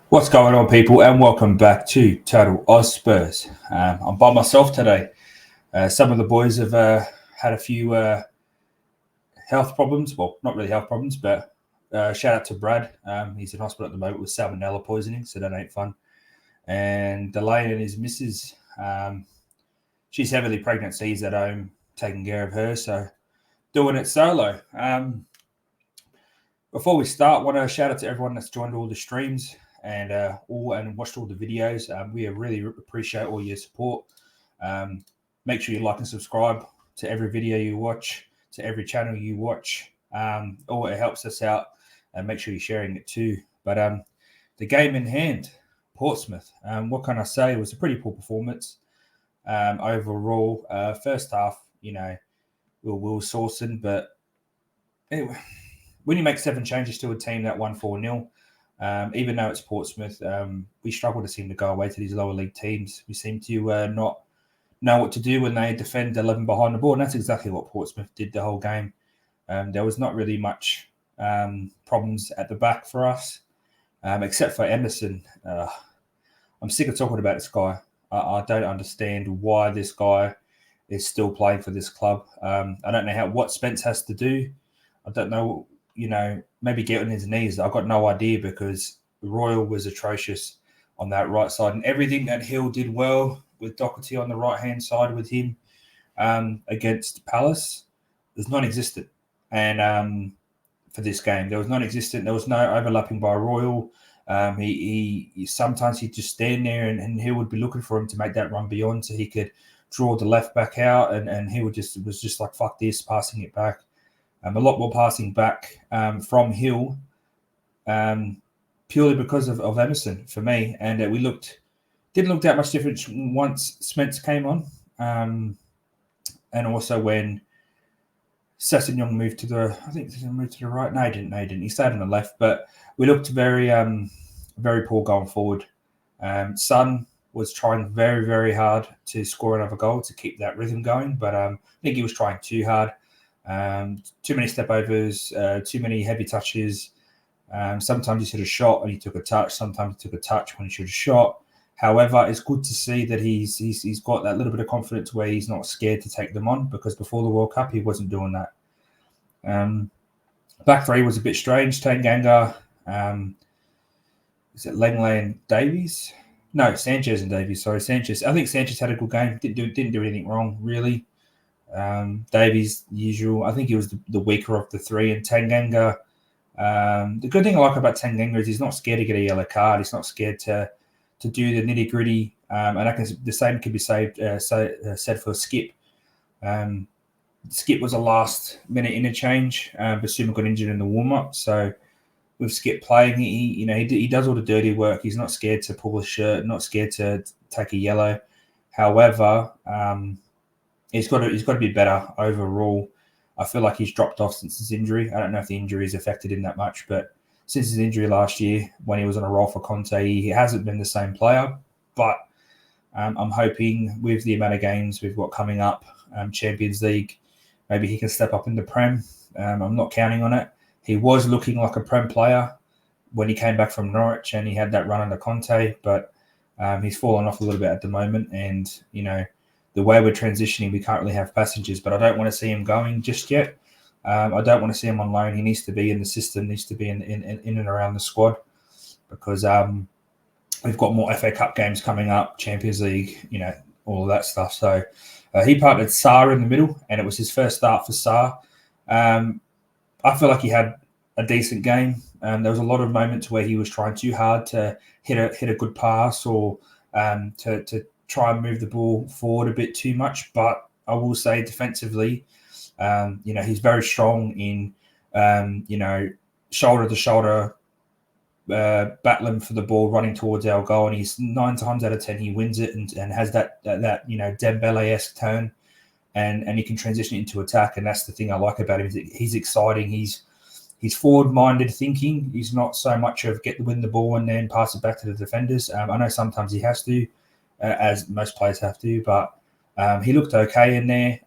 What's going on, people, and welcome back to Total Oz Spurs. I'm by myself today. Some of the boys have had a few health problems. Well, not really health problems, but shout out to Brad. He's in hospital at the moment with salmonella poisoning, so that ain't fun. And Delane and his missus, she's heavily pregnant, so he's at home taking care of her, so doing it solo. Before we start, I want to shout out to everyone that's joined all the streams and watched all the videos. We really appreciate all your support. Make sure you like and subscribe to every video you watch, to every channel you watch. It helps us out, and make sure you're sharing it too. But the game in hand, Portsmouth. What can I say? It was a pretty poor performance overall. First half, we were sourcing, but when you make 7 changes to a team that won 4-0, even though it's Portsmouth, we struggle to seem to go away to these lower league teams. We seem to not know what to do when they defend 11 behind the ball, and that's exactly what Portsmouth did the whole game. There was not really much problems at the back for us, except for Emerson. I'm sick of talking about this guy. I don't understand why this guy is still playing for this club. I don't know what Spence has to do. I don't know. Maybe get on his knees. I've got no idea, because Royal was atrocious on that right side. And everything that Hill did well with Doherty on the right-hand side with him against Palace was non-existent. And for this game, there was non-existent. There was no overlapping by Royal. He sometimes he'd just stand there and Hill would be looking for him to make that run beyond so he could draw the left back out. And he was just like, fuck this, passing it back. A lot more passing back from Hill, purely because of Emerson for me, and we didn't look that much different once Spence came on, and also when Sessegnon moved to the right. No, he didn't. He stayed on the left, but we looked very very poor going forward. Son was trying very, very hard to score another goal to keep that rhythm going, but I think he was trying too hard. Too many step overs, too many heavy touches. Sometimes he should have shot and he took a touch. Sometimes he took a touch when he should have shot. However, it's good to see that he's got that little bit of confidence where he's not scared to take them on, because before the World Cup he wasn't doing that. Back three was a bit strange. Tanganga, is it Langley and Davies? No, Sanchez and Davies. Sorry, Sanchez. I think Sanchez had a good game. Didn't do anything wrong really. Davies, usual. I think he was the weaker of the three. And Tanganga, the good thing I like about Tanganga is he's not scared to get a yellow card. He's not scared to do the nitty gritty. And the same can be said for Skip. Skip was a last minute interchange. Basuma got injured in the warm up, so with Skip playing, he does all the dirty work. He's not scared to pull a shirt, not scared to take a yellow. However, He's got to be better overall. I feel like he's dropped off since his injury. I don't know if the injury has affected him that much, but since his injury last year, when he was on a roll for Conte, he hasn't been the same player. But I'm hoping with the amount of games we've got coming up, Champions League, maybe he can step up in the Prem. I'm not counting on it. He was looking like a Prem player when he came back from Norwich and he had that run under Conte, but he's fallen off a little bit at the moment. And, the way we're transitioning, we can't really have passengers, but I don't want to see him going just yet. I don't want to see him on loan. He needs to be in the system, needs to be in and around the squad, because we've got more FA Cup games coming up, Champions League, all of that stuff. So he partnered Sarr in the middle, and it was his first start for Sarr. I feel like he had a decent game. There was a lot of moments where he was trying too hard to hit a good pass or to try and move the ball forward a bit too much. But I will say defensively, he's very strong in, shoulder to shoulder, battling for the ball, running towards our goal. And he's 9 times out of 10, he wins it and has that Dembele-esque turn, and he can transition into attack. And that's the thing I like about him. He's exciting. He's forward-minded thinking. He's not so much of win the ball and then pass it back to the defenders. I know sometimes he has to, as most players have to, but he looked okay in there.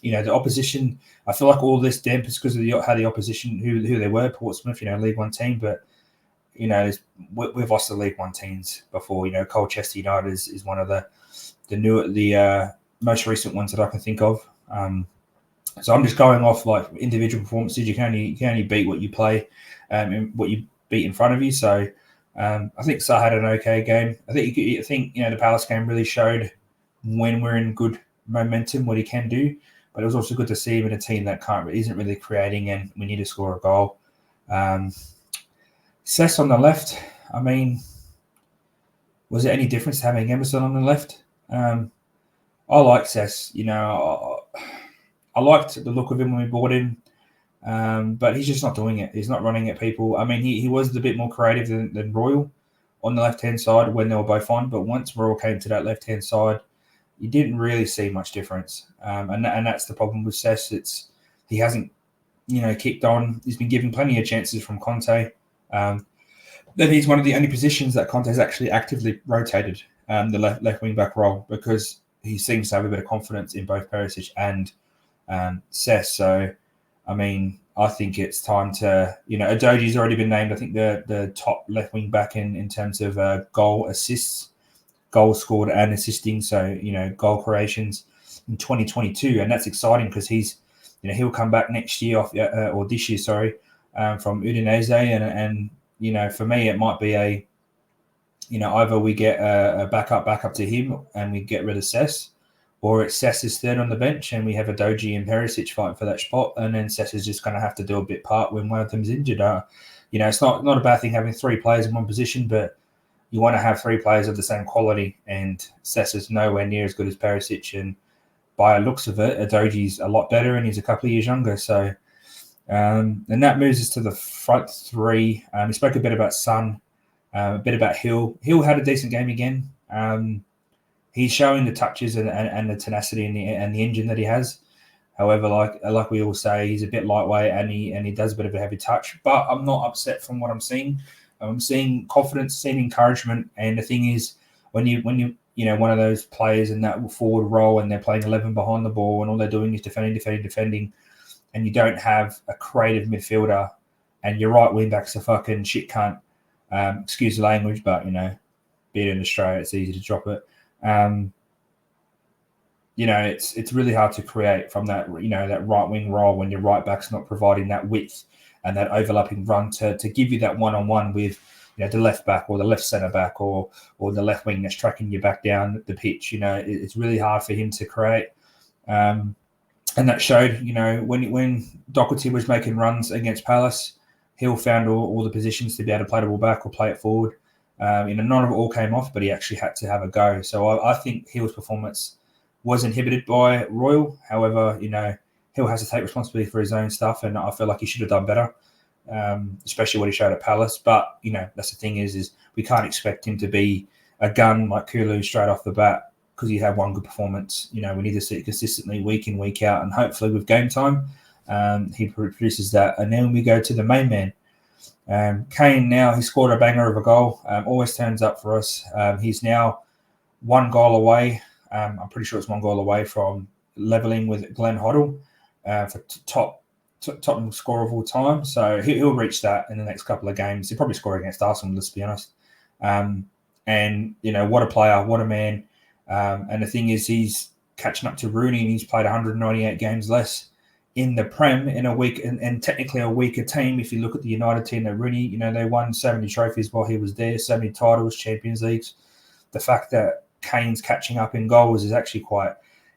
The opposition, I feel like all this dampers because of how the opposition, who they were, Portsmouth, League One team, but we've lost the League One teams before. Colchester United is one of the most recent ones that I can think of. So I'm just going off like individual performances. You can only beat what you play, and what you beat in front of you. So I think Sa had an okay game. I think the Palace game really showed when we're in good momentum what he can do. But it was also good to see him in a team that isn't really creating, and we need to score a goal. Cess on the left. I mean, was it any difference having Emerson on the left? I like Cess. I liked the look of him when we bought him, but he's just not doing it. He's not running at people. I mean, he was a bit more creative than Royal on the left-hand side when they were both on, but once Royal came to that left-hand side, you didn't really see much difference. And that's the problem with Cess. He hasn't, kicked on. He's been given plenty of chances from Conte. Then he's one of the only positions that Conte has actually actively rotated, the left wing back role, because he seems to have a bit of confidence in both Perisic and Cess. So, I mean, I think it's time to, Adoji's already been named, I think, the top left wing back in terms of goal assists, goals scored and assisting. So, goal creations in 2022. And that's exciting because he'll come back next year or this year, from Udinese. And for me, it might be either we get a backup to him and we get rid of Cess, or it's Cess is third on the bench and we have Adoji and Perisic fighting for that spot, and then Cess is just going to have to do a bit part when one of them's injured. It's not a bad thing having three players in one position, but you want to have three players of the same quality, and Cess is nowhere near as good as Perisic, and by the looks of it, Adoji's a lot better and he's a couple of years younger. So, and that moves us to the front three. We spoke a bit about Son, a bit about Hill. Hill had a decent game again. He's showing the touches and the tenacity and the engine that he has. However, like we all say, he's a bit lightweight and he does a bit of a heavy touch. But I'm not upset from what I'm seeing. I'm seeing confidence, seeing encouragement. And the thing is, when you one of those players in that forward role and they're playing 11 behind the ball and all they're doing is defending, and you don't have a creative midfielder, and your right wing back's a fucking shit cunt. Excuse the language, but being in Australia, it's easy to drop it. It's really hard to create from that that right wing role when your right back's not providing that width and that overlapping run to give you that one-on-one with the left back or the left centre back or the left wing that's tracking you back down the pitch. It's really hard for him to create. And that showed, when Doherty was making runs against Palace, Hill found all the positions to be able to play the ball back or play it forward. None of it all came off, but he actually had to have a go. So I think Hill's performance was inhibited by Royal. However, Hill has to take responsibility for his own stuff, and I feel like he should have done better, especially what he showed at Palace. But, that's the thing is we can't expect him to be a gun like Kulu straight off the bat because he had one good performance. We need to see it consistently week in, week out, and hopefully with game time, he produces that. And then we go to the main man. Kane now, he scored a banger of a goal, always turns up for us. He's now one goal away. I'm pretty sure it's one goal away from levelling with Glenn Hoddle for top scorer of all time. So he'll reach that in the next couple of games. He'll probably score against Arsenal, let's be honest. And, what a player, what a man. And the thing is, he's catching up to Rooney, and he's played 198 games less in the Prem in a week, and technically a weaker team. If you look at the United team that Rooney, they won so many trophies while he was there, so many titles, Champions Leagues. The fact that Kane's catching up in goals is actually quite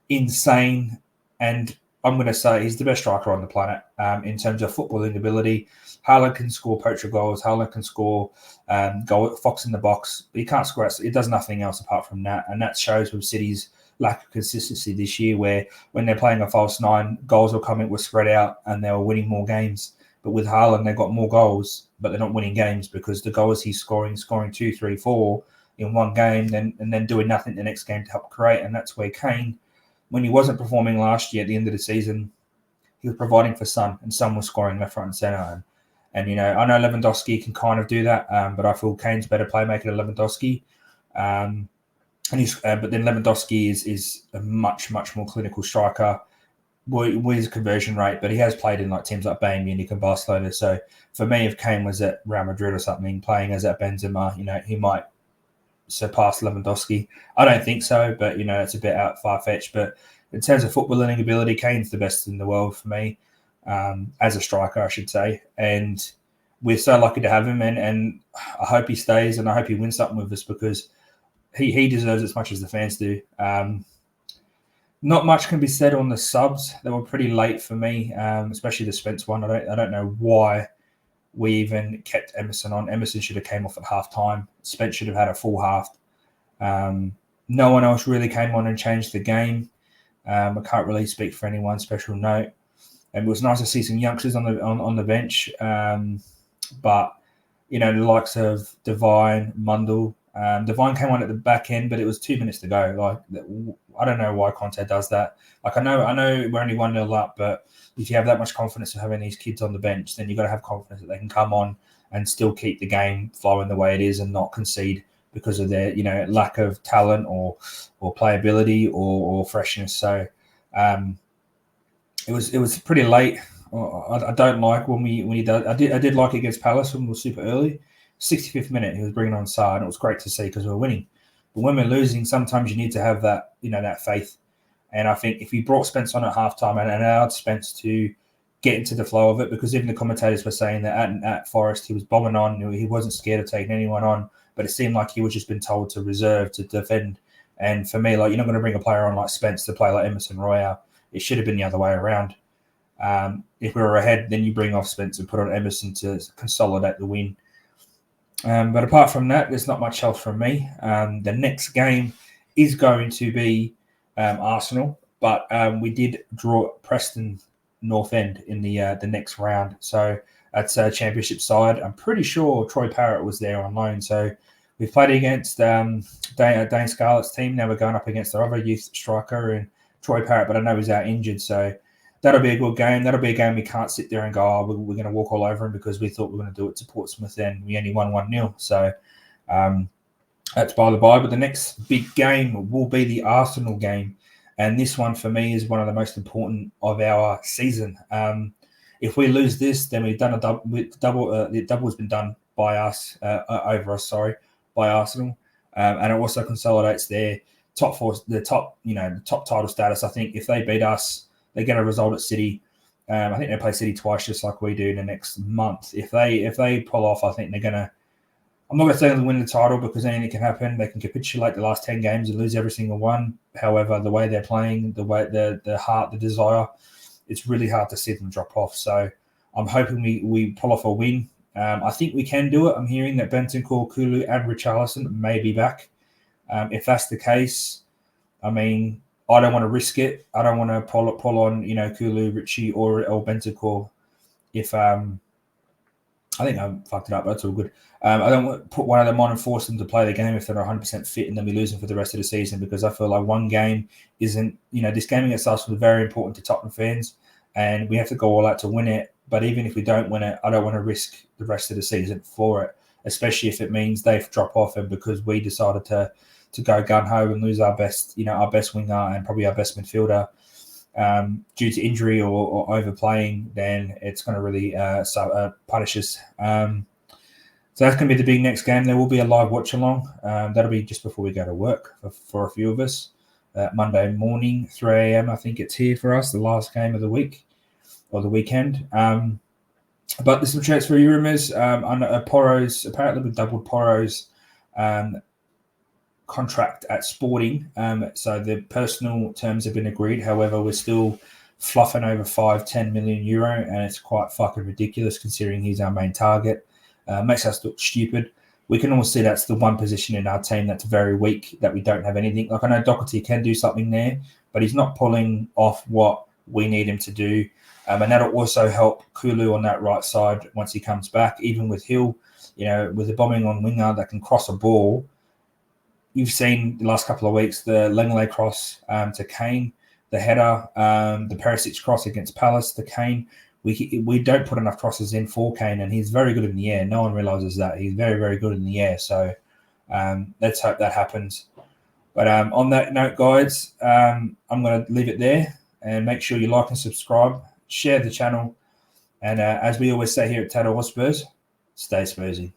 insane. And I'm going to say he's the best striker on the planet in terms of footballing ability. Haaland can score poacher goals. Haaland can score goal, fox in the box. But he can't score. It does nothing else apart from that. And that shows with City's lack of consistency this year, where when they're playing a false nine, goals were spread out and they were winning more games. But with Haaland, they've got more goals, but they're not winning games because the goals he's scoring 2, 3, 4 in one game, and then doing nothing the next game to help create. And that's where Kane, when he wasn't performing last year at the end of the season, he was providing for Son, and Son was scoring left, right, and centre. And I know Lewandowski can kind of do that, but I feel Kane's better playmaker than Lewandowski. But then Lewandowski is a much, much more clinical striker. with his conversion rate, but he has played in like teams like Bayern Munich and Barcelona. So for me, if Kane was at Real Madrid or something, playing as at Benzema, he might surpass Lewandowski. I don't think so, but it's a bit out far-fetched. But in terms of footballing ability, Kane's the best in the world for me, as a striker, I should say. And we're so lucky to have him, and I hope he stays, and I hope he wins something with us, because he deserves as much as the fans do. Not much can be said on the subs. They were pretty late for me, especially the Spence one. I don't know why we even kept Emerson on. Emerson should have came off at half-time. Spence should have had a full half. No one else really came on and changed the game. I can't really speak for anyone. Special note. And it was nice to see some youngsters on the bench. But the likes of Devine, Mundell. Devine came on at the back end, but it was 2 minutes to go. Like, I don't know why Conte does that. Like, I know we're only 1-0 up, but if you have that much confidence of having these kids on the bench, then you've got to have confidence that they can come on and still keep the game flowing the way it is and not concede because of their lack of talent or playability or freshness. So it was pretty late. I don't like when he does. I did like it against Palace when we were super early. 65th minute, he was bringing on Sarr, and it was great to see because we were winning. But when we're losing, sometimes you need to have that, that faith. And I think if you brought Spence on at halftime and allowed Spence to get into the flow of it, because even the commentators were saying that at Forest, he was bombing on. He wasn't scared of taking anyone on, but it seemed like he was just been told to reserve, to defend. And for me, like, you're not going to bring a player on like Spence to play like Emerson Royale. It should have been the other way around. If we were ahead, then you bring off Spence and put on Emerson to consolidate the win. But apart from that, there's not much else from me. The next game is going to be Arsenal, but we did draw Preston North End in the next round. So that's a championship side. I'm pretty sure Troy Parrott was there on loan. So we've played against Dane Scarlett's team. Now we're going up against our other youth striker and Troy Parrott, but I know he's out injured. So that'll be a good game. That'll be a game we can't sit there and go, oh, we're going to walk all over him because we thought we were going to do it to Portsmouth and we only won 1-0. So that's by the by. But the next big game will be the Arsenal game. And this one for me is one of the most important of our season. If we lose this, then we've done a double. The double has been done by us, by Arsenal. And it also consolidates their top four, the top title status. I think if they beat us, they get a result at City. I think they play City twice, just like we do in the next month. If they pull off, I think they're going to. I'm not going to say they'll win the title because anything can happen. They can capitulate the last 10 games and lose every single one. However, the way they're playing, the way the heart, the desire, it's really hard to see them drop off. So I'm hoping we pull off a win. I think we can do it. I'm hearing that Bentancur, Kulu, and Richarlison may be back. If that's the case, I mean, I don't want to risk it. I don't want to pull on, Kulu, Richie, or Bentancur. If I think I fucked it up, but that's all good. I don't want to put one of them on and force them to play the game if they're not 100% fit, and then we lose them for the rest of the season, because I feel like one game isn't, this game against Arsenal is very important to Tottenham fans, and we have to go all out to win it. But even if we don't win it, I don't want to risk the rest of the season for it, especially if it means they drop off and because we decided to go gun-ho and lose our best winger and probably our best midfielder due to injury or overplaying, then it's going to really punish us. So that's going to be the big next game. There will be a live watch-along. That'll be just before we go to work for a few of us. Monday morning, 3 a.m. I think it's here for us, the last game of the week or the weekend. But there's some transfer rumours. Porro's, apparently we doubled Porro's contract at Sporting. So the personal terms have been agreed. However, we're still fluffing over 5-10 million euro, and it's quite fucking ridiculous considering he's our main target. Makes us look stupid. We can all see that's the one position in our team that's very weak, that we don't have anything. Like, I know Doherty can do something there, but he's not pulling off what we need him to do. And that'll also help Kulu on that right side once he comes back. Even with Hill, with the bombing on winger that can cross a ball. You've seen the last couple of weeks the Lenglet cross to Kane, the header, the Perisic cross against Palace to Kane. We don't put enough crosses in for Kane, and he's very good in the air. No one realises that. He's very, very good in the air. So let's hope that happens. But on that note, guys, I'm going to leave it there. and make sure you like and subscribe, share the channel, and as we always say here at Tattoo Hotspurs, stay Spursy.